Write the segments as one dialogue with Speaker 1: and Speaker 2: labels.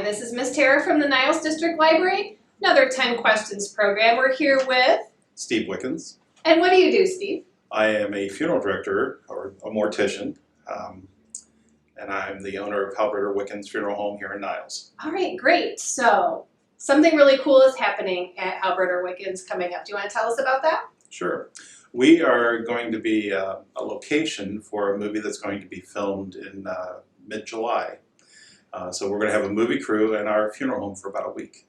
Speaker 1: this is Miss Tara from the Niles District Library. Another 10 questions program. We're here with
Speaker 2: Steve Wickens.
Speaker 1: And what do you do, Steve?
Speaker 2: I am a funeral director, or a mortician, and I'm the owner of Halbritter-Wickens Funeral Home here in Niles.
Speaker 1: All right, great. So something really cool is happening at Halbritter-Wickens coming up. Do you want to tell us about that?
Speaker 2: Sure. We are going to be a location for a movie that's going to be filmed in mid-July. So we're going to have a movie crew in our funeral home for about a week.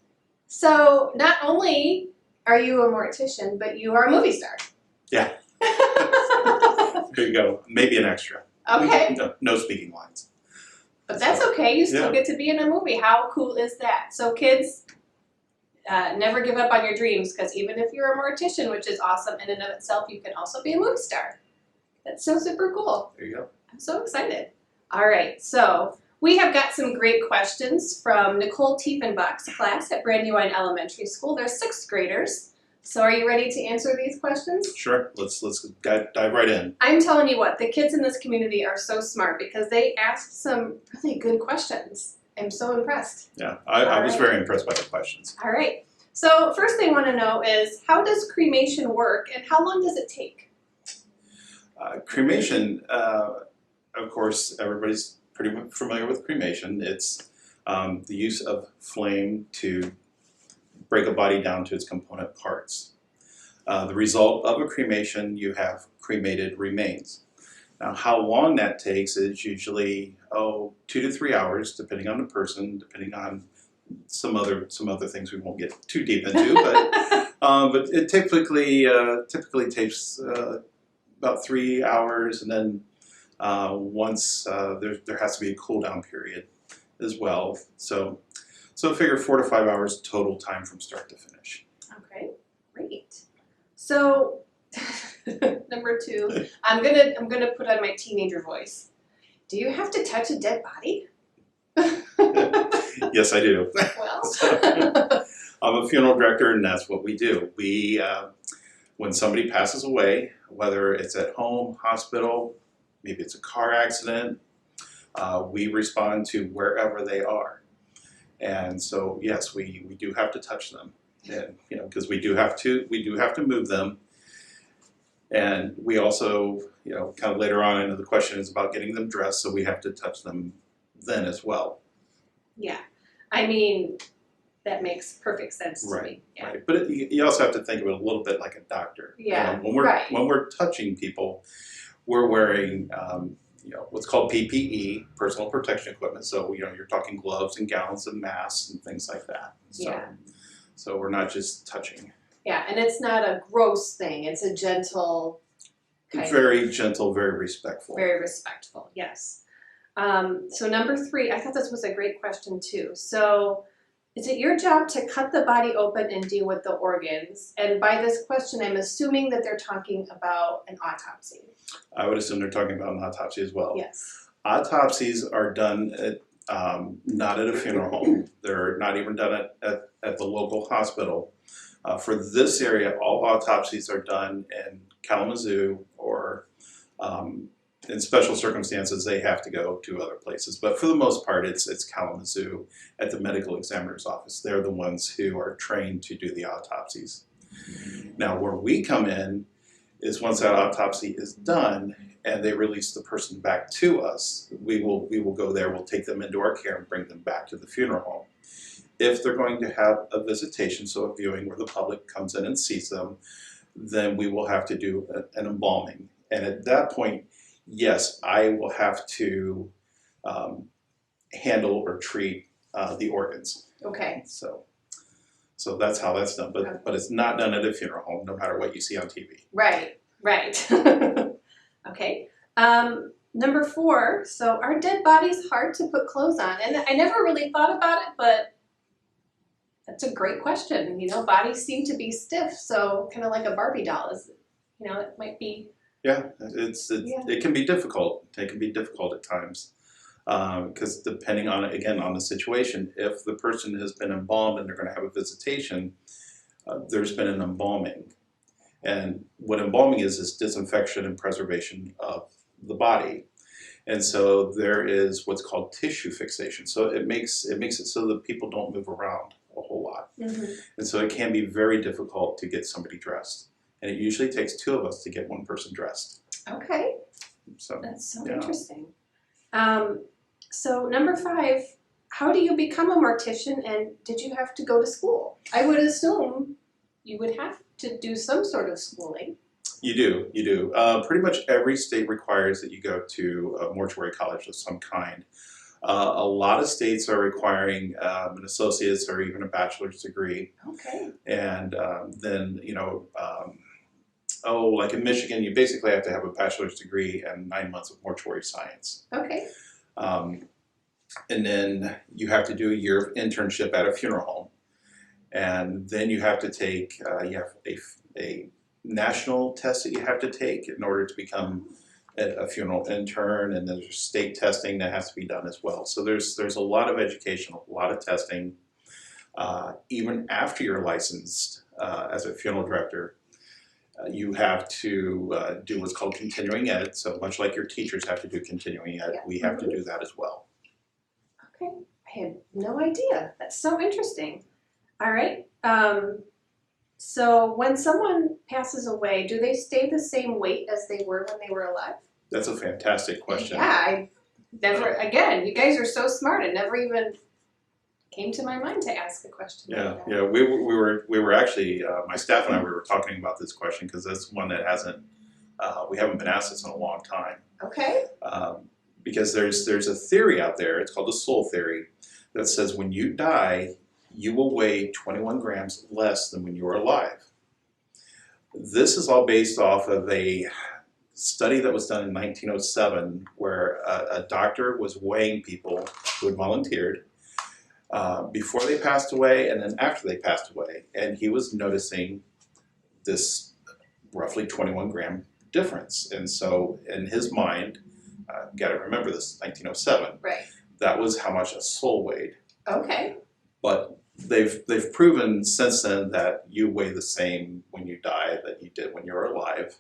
Speaker 1: So not only are you a mortician, but you are a movie star.
Speaker 2: Yeah. There you go. Maybe an extra.
Speaker 1: Okay.
Speaker 2: No speaking lines.
Speaker 1: But that's okay. You still
Speaker 2: Yeah.
Speaker 1: get to be in a movie. How cool is that? So kids, never give up on your dreams, because even if you're a mortician, which is awesome in and of itself, you can also be a movie star. That's so super cool.
Speaker 2: There you go.
Speaker 1: I'm so excited. All right, so we have got some great questions from Nicole Tiefenbach's class at Brandywine Elementary School. They're 6th graders. So are you ready to answer these questions?
Speaker 2: Sure. Let's dive right in.
Speaker 1: I'm telling you what, the kids in this community are so smart because they asked some really good questions. I'm so impressed.
Speaker 2: Yeah, I was very impressed by the questions.
Speaker 1: All right. So first thing I want to know is, how does cremation work and how long does it take?
Speaker 2: Cremation, of course, everybody's pretty familiar with cremation. It's the use of flame to break a body down to its component parts. The result of a cremation, you have cremated remains. Now, how long that takes is usually 2 to 3 hours, depending on the person, depending on some other things we won't get too deep into. But it typically takes about 3 hours, and then once there has to be a cool down period as well. So figure 4 to 5 hours total time from start to finish.
Speaker 1: Okay, great. So number 2, I'm gonna put on my teenager voice. Do you have to touch a dead body?
Speaker 2: Yes, I do.
Speaker 1: Well,
Speaker 2: I'm a funeral director, and that's what we do. We, when somebody passes away, whether it's at home, hospital, maybe it's a car accident, we respond to wherever they are. And so, yes, we do have to touch them, and because we do have to move them. And we also, kind of later on into the question is about getting them dressed, so we have to touch them then as well.
Speaker 1: yeah, I mean, that makes perfect sense to me. Yeah.
Speaker 2: Right. But you also have to think of it a little bit like a doctor.
Speaker 1: Yeah,
Speaker 2: When we're touching people, we're wearing what's called PPE, personal protection equipment. So you're talking gloves and gowns and masks and things like that. So we're not just touching.
Speaker 1: Yeah, and it's not a gross thing. It's a gentle
Speaker 2: Very gentle, very respectful.
Speaker 1: Very respectful, yes. So number 3, I thought this was a great question too. So is it your job to cut the body open and deal with the organs? And by this question, I'm assuming that they're talking about an autopsy.
Speaker 2: I would assume they're talking about an autopsy as well.
Speaker 1: Yes.
Speaker 2: Autopsies are done at, not at a funeral home. They're not even done at the local hospital. For this area, all autopsies are done in Kalamazoo, or in special circumstances, they have to go to other places. But for the most part, it's Kalamazoo at the medical examiner's office. They're the ones who are trained to do the autopsies. Now, where we come in is once that autopsy is done and they release the person back to us, we will go there, we'll take them into our care and bring them back to the funeral home. If they're going to have a visitation, so a viewing where the public comes in and sees them, then we will have to do an embalming. And at that point, yes, I will have to handle or treat the organs.
Speaker 1: Okay.
Speaker 2: So that's how that's done. But it's not done at a funeral home, no matter what you see on TV.
Speaker 1: Right. Okay. Number 4, so are dead bodies hard to put clothes on? And I never really thought about it, but that's a great question. Bodies seem to be stiff, so kind of like a Barbie doll. It might be.
Speaker 2: Yeah, it can be difficult. It can be difficult at times because depending on the situation, if the person has been embalmed and they're going to have a visitation, there's been an embalming, and what embalming is disinfection and preservation of the body. And so there is what's called tissue fixation. So it makes it so that people don't move around a whole lot. And so it can be very difficult to get somebody dressed. And it usually takes two of us to get one person dressed.
Speaker 1: Okay.
Speaker 2: So
Speaker 1: That's so
Speaker 2: yeah.
Speaker 1: interesting. So number 5, how do you become a mortician, and did you have to go to school? I would assume you would have to do some sort of schooling.
Speaker 2: You do. Pretty much every state requires that you go to a mortuary college of some kind. A lot of states are requiring an associate's or even a bachelor's degree.
Speaker 1: Okay.
Speaker 2: And then, like in Michigan, you basically have to have a bachelor's degree and 9 months of mortuary science.
Speaker 1: Okay.
Speaker 2: And then you have to do a year of internship at a funeral home. And then you have to take, you have a national test that you have to take in order to become a funeral intern, and there's state testing that has to be done as well. So there's a lot of education, a lot of testing. Even after you're licensed as a funeral director, you have to do what's called continuing ed. So much like your teachers have to do continuing ed, we have to do that as well.
Speaker 1: Okay, I had no idea. That's so interesting. All right. So when someone passes away, do they stay the same weight as they were when they were alive?
Speaker 2: That's a fantastic question.
Speaker 1: Yeah, I never, again, you guys are so smart. It never even came to my mind to ask a question like that.
Speaker 2: Yeah. We were actually, my staff and I, we were talking about this question because that's one that we haven't been asked this in a long time.
Speaker 1: Okay.
Speaker 2: Because there's a theory out there, it's called the soul theory, that says when you die, you will weigh 21 grams less than when you were alive. This is all based off of a study that was done in 1907 where a doctor was weighing people who had volunteered before they passed away and then after they passed away. And he was noticing this roughly 21 gram difference. And so in his mind, got to remember this is 1907,
Speaker 1: right.
Speaker 2: That was how much a soul weighed. Okay. But they've proven since then that you weigh the same when you die that you did when you were alive.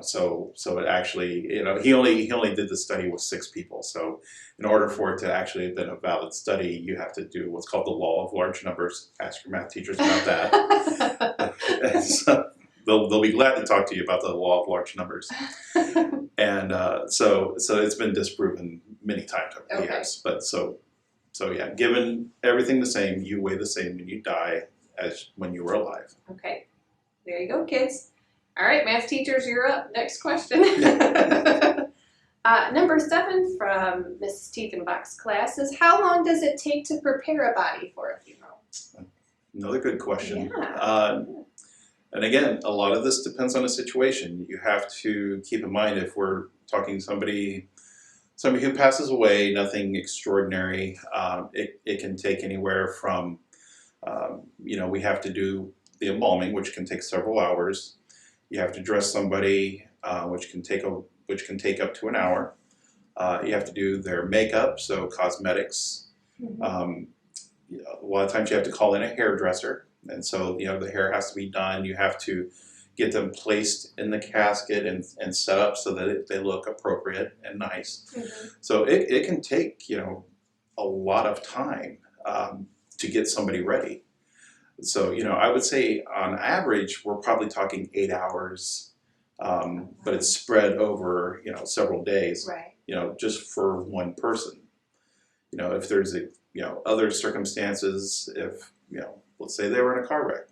Speaker 2: So it actually, he only did the study with 6 people. So in order for it to actually have been a valid study, you have to do what's called the law of large numbers. Ask your math teachers about that. And so they'll be glad to talk to you about the law of large numbers. And so it's been disproven many times over the years. But so yeah, given everything the same, you weigh the same when you die as when you were alive. Okay, there you go, kids. All right, math teachers, you're up. Next question.
Speaker 1: Number 7 from Mrs. Tiefenbach's class is, how long does it take to prepare a body for a funeral?
Speaker 2: Another good question.
Speaker 1: Yeah.
Speaker 2: And again, a lot of this depends on the situation. You have to keep in mind, if we're talking somebody who passes away, nothing extraordinary, it can take anywhere from, we have to do the embalming, which can take several hours. You have to dress somebody, which can take up to an hour. You have to do their makeup, so cosmetics. Mm-hmm. A lot of times you have to call in a hairdresser, and so the hair has to be done. You have to get them placed in the casket and set up so that they look appropriate and nice. Mm-hmm. So it can take a lot of time to get somebody ready. So I would say on average we're probably talking 8 hours, but it's spread over several days. Right. Just for one person. If there's other circumstances, if let's say they were in a car wreck.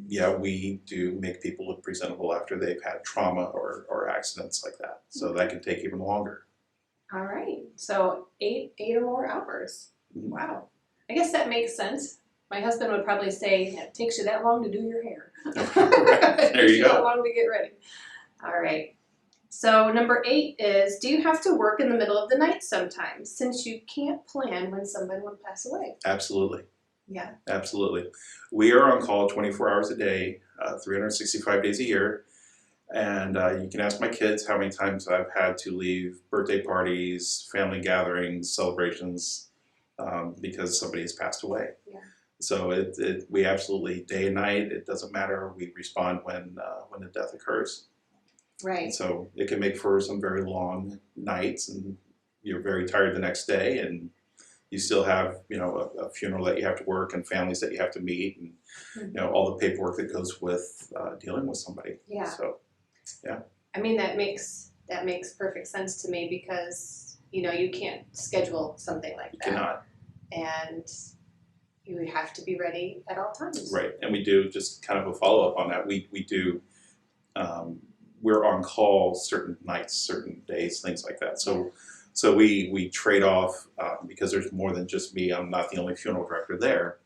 Speaker 2: Yeah, we do make people look presentable after they've had trauma or accidents like that. So that can take even longer.
Speaker 1: All right. So 8 or more hours. Wow. I guess that makes sense. My husband would probably say, it takes you that long to do your hair.
Speaker 2: There you go.
Speaker 1: That long to get ready. All right. So number 8 is, do you have to work in the middle of the night sometimes, since you can't plan when somebody will pass away?
Speaker 2: Absolutely.
Speaker 1: Yeah.
Speaker 2: Absolutely. We are on call 24 hours a day, 365 days a year. And you can ask my kids how many times I've had to leave birthday parties, family gatherings, celebrations, because somebody has passed away. Yeah. So we absolutely, day and night, it doesn't matter. We respond when the death occurs.
Speaker 1: Right.
Speaker 2: So it can make for some very long nights, and you're very tired the next day, and you still have, a funeral that you have to work and families that you have to meet, and all the paperwork that goes with dealing with somebody.
Speaker 1: Yeah.
Speaker 2: So, yeah.
Speaker 1: I mean, that makes perfect sense to me because, you can't schedule something like that.
Speaker 2: You cannot.
Speaker 1: And you have to be ready at all times.
Speaker 2: Right. And we do, just kind of a follow-up on that, we do, we're on call certain nights, certain days, things like that. So we trade off because there's more than just me. I'm not the only funeral director there.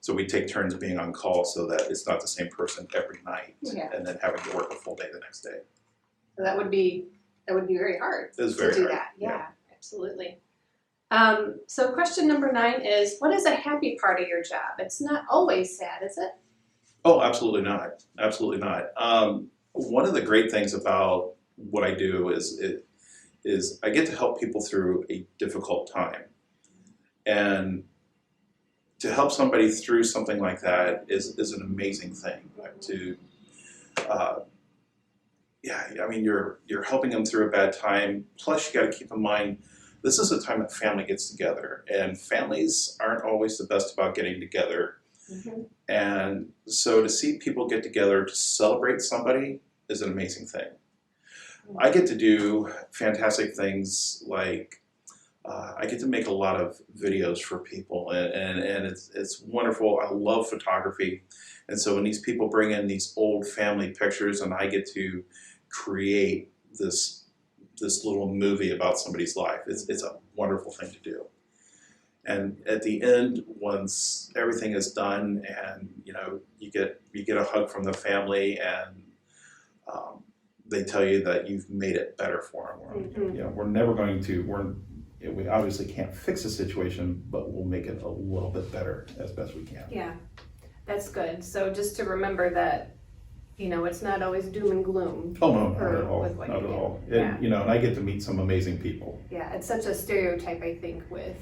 Speaker 2: So we take turns being on call so that it's not the same person every night, and then having to work a full day the next day.
Speaker 1: So that would be very hard
Speaker 2: It is very
Speaker 1: to do
Speaker 2: hard.
Speaker 1: that. Yeah, absolutely. So question number 9 is, what is a happy part of your job? It's not always sad, is it?
Speaker 2: Oh, absolutely not. Absolutely not. One of the great things about what I do is I get to help people through a difficult time. And to help somebody through something like that is an amazing thing. You're helping them through a bad time. Plus, you got to keep in mind, this is a time that family gets together, and families aren't always the best about getting together.
Speaker 1: Mm-hmm.
Speaker 2: And so to see people get together to celebrate somebody is an amazing thing. I get to do fantastic things like I get to make a lot of videos for people, and it's wonderful. I love photography, and so when these people bring in these old family pictures, and I get to create this little movie about somebody's life, it's a wonderful thing to do. And at the end, once everything is done, and you get a hug from the family, and they tell you that you've made it better for them.
Speaker 1: Mm-hmm.
Speaker 2: We're never going to. We obviously can't fix the situation, but we'll make it a little bit better as best we can.
Speaker 1: Yeah, that's good. So just to remember that, it's not always doom and gloom.
Speaker 2: Oh no, not at all.
Speaker 1: With what
Speaker 2: Not
Speaker 1: you
Speaker 2: at
Speaker 1: do.
Speaker 2: all.
Speaker 1: Yeah.
Speaker 2: And I get to meet some amazing people.
Speaker 1: Yeah, it's such a stereotype, I think, with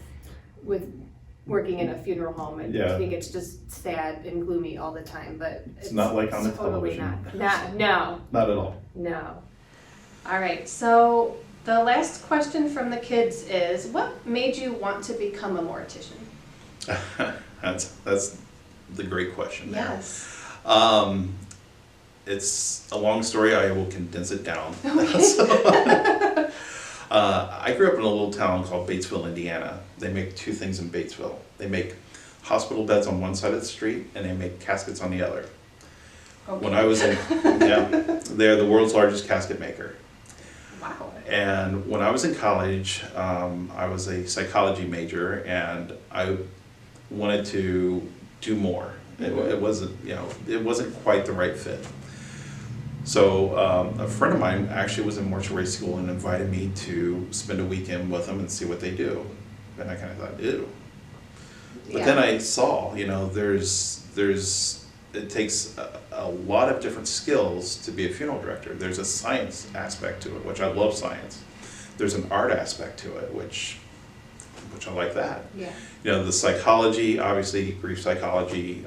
Speaker 1: working in a funeral home, and
Speaker 2: Yeah.
Speaker 1: I think it's just sad and gloomy all the time. But
Speaker 2: It's not like on the
Speaker 1: totally
Speaker 2: television.
Speaker 1: No.
Speaker 2: Not at all.
Speaker 1: No. All right. So the last question from the kids is, what made you want to become a mortician?
Speaker 2: That's the great question there.
Speaker 1: Yes.
Speaker 2: It's a long story. I will condense it down.
Speaker 1: Okay.
Speaker 2: I grew up in a little town called Batesville, Indiana. They make two things in Batesville. They make hospital beds on one side of the street, and they make caskets on the other.
Speaker 1: Okay.
Speaker 2: When I was in, they're the world's largest casket maker.
Speaker 1: Wow.
Speaker 2: And when I was in college, I was a psychology major, and I wanted to do more. It wasn't quite the right fit. So a friend of mine actually was in mortuary school and invited me to spend a weekend with them and see what they do. And I kind of thought, ew. But then I saw, it takes a lot of different skills to be a funeral director. There's a science aspect to it, which I love science. There's an art aspect to it, which I like that.
Speaker 1: Yeah.
Speaker 2: The psychology, obviously grief psychology,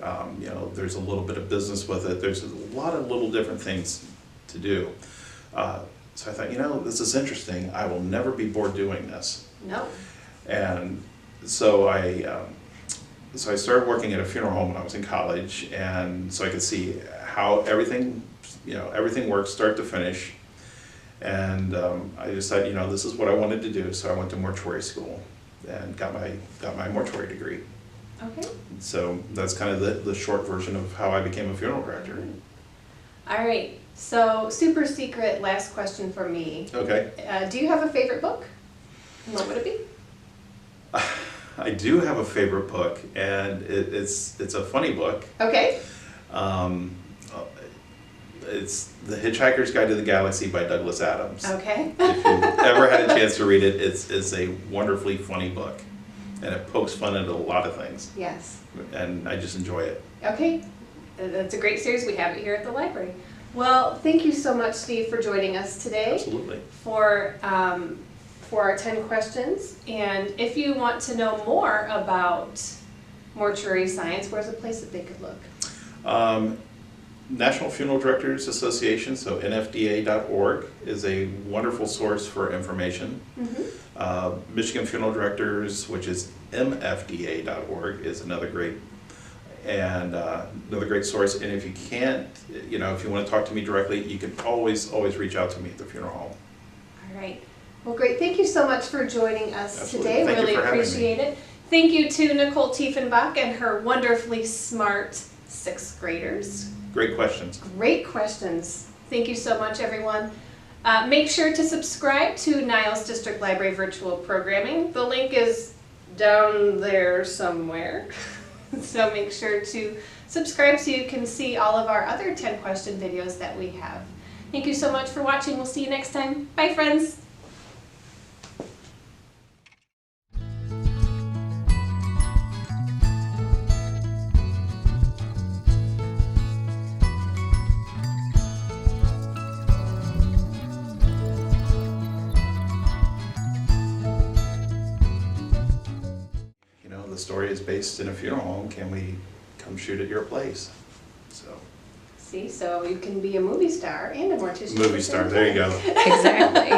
Speaker 2: there's a little bit of business with it. There's a lot of little different things to do. So I thought, this is interesting. I will never be bored doing this.
Speaker 1: No.
Speaker 2: And so I started working at a funeral home when I was in college, and so I could see how everything works start to finish. And I decided, this is what I wanted to do. So I went to mortuary school and got my mortuary degree.
Speaker 1: Okay.
Speaker 2: So that's kind of the short version of how I became a funeral director.
Speaker 1: All right. So super secret last question for me.
Speaker 2: Okay.
Speaker 1: Do you have a favorite book? And what would it be?
Speaker 2: I do have a favorite book, and it's a funny book.
Speaker 1: Okay.
Speaker 2: It's The Hitchhiker's Guide to the Galaxy by Douglas Adams.
Speaker 1: Okay.
Speaker 2: If you've ever had a chance to read it, it's a wonderfully funny book, and it pokes fun at a lot of things.
Speaker 1: Yes.
Speaker 2: And I just enjoy it.
Speaker 1: Okay. That's a great series. We have it here at the library. Well, thank you so much, Steve, for joining us today.
Speaker 2: Absolutely.
Speaker 1: For our 10 questions. And if you want to know more about mortuary science, where's a place that they could look?
Speaker 2: National Funeral Directors Association, so nfda.org, is a wonderful source for information. Michigan Funeral Directors, which is mfda.org, is another great source. And if you can't, you know, if you want to talk to me directly, you can always reach out to me at the funeral home.
Speaker 1: All right. Well, great. Thank you so much for joining us
Speaker 2: Absolutely.
Speaker 1: today.
Speaker 2: Thank you
Speaker 1: Really
Speaker 2: for having
Speaker 1: appreciate it. Thank you to Nicole Tiefenbach and her wonderfully smart sixth graders.
Speaker 2: Great questions.
Speaker 1: Great questions. Thank you so much, everyone. Make sure to subscribe to Niles District Library Virtual Programming. The link is down there somewhere. So make sure to subscribe so you can see all of our other 10 question videos that we have. Thank you so much for watching. We'll see you next time. Bye, friends.
Speaker 2: The story is based in a funeral home. Can we come shoot at your place? So.
Speaker 1: See, so you can be a movie star and a mortician.
Speaker 2: Movie star, there you go.
Speaker 3: Exactly.